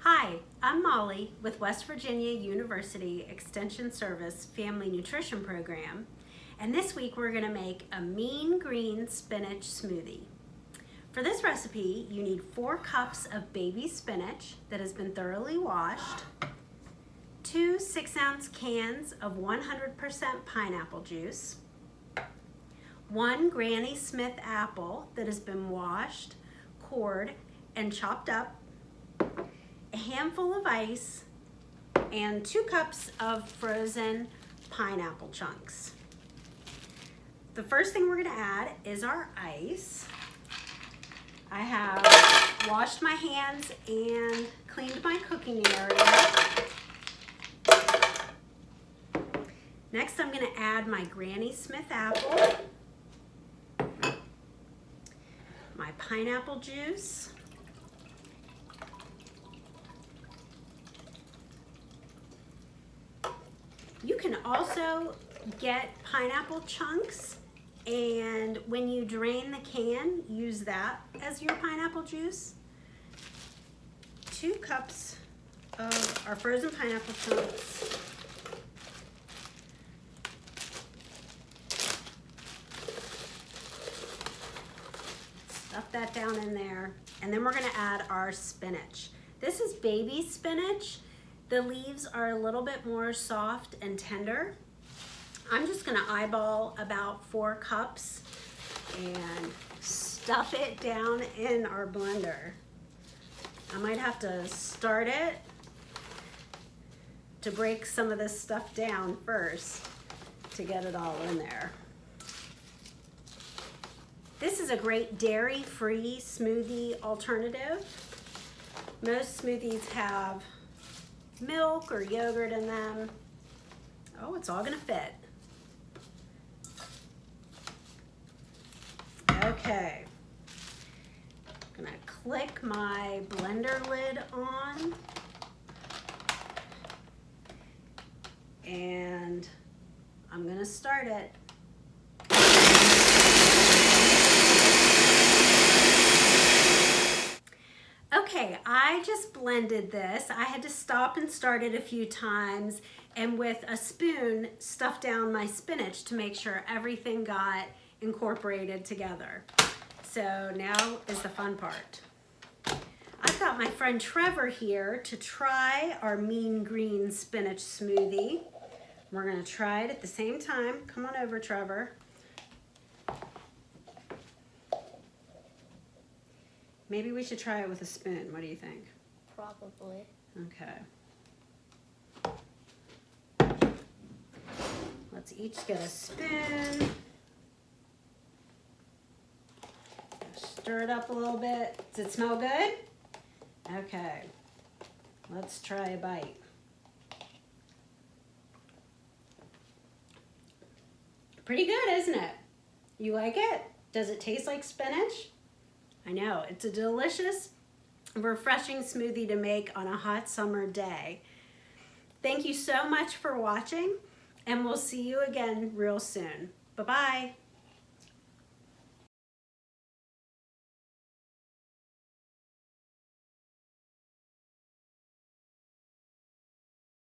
Hi, I'm Molly with West Virginia University Extension Service Family Nutrition Program, and this week we're going to make a mean green spinach smoothie. For this recipe, you need 4 cups of baby spinach that has been thoroughly washed, 2 6-ounce cans of 100% pineapple juice, 1 Granny Smith apple that has been washed, cored, and chopped up, a handful of ice, and 2 cups of frozen pineapple chunks. The first thing we're going to add is our ice. I have washed my hands and cleaned my cooking area. Next, I'm going to add my Granny Smith apple, my pineapple juice, you can also get pineapple chunks, and when you drain the can, use that as your pineapple juice. 2 cups of our frozen pineapple chunks. Stuff that down in there. And then we're gonna add our spinach. This is baby spinach. The leaves are a little bit more soft and tender. I'm just gonna eyeball about 4 cups and stuff it down in our blender. I might have to start it to break some of this stuff down first to get it all in there. This is a great dairy-free smoothie alternative. Most smoothies have milk or yogurt in them. Oh, it's all gonna fit. Okay. I'm gonna click my blender lid on. And I'm gonna start it. Okay, I just blended this. I had to stop and start it a few times, and with a spoon stuff down my spinach to make sure everything got incorporated together. So now is the fun part. I've got my friend Trevor here to try our mean green spinach smoothie. We're gonna try it at the same time. Come on over, Trevor. Maybe we should try it with a spoon. What do you think? Probably. Okay. Let's each get a spoon. Stir it up a little bit. Does it smell good? Okay. Let's try a bite. Pretty good, isn't it? You like it? Does it taste like spinach? I know, it's a delicious, refreshing smoothie to make on a hot summer day. Thank you so much for watching, and we'll see you again real soon. Bye-bye.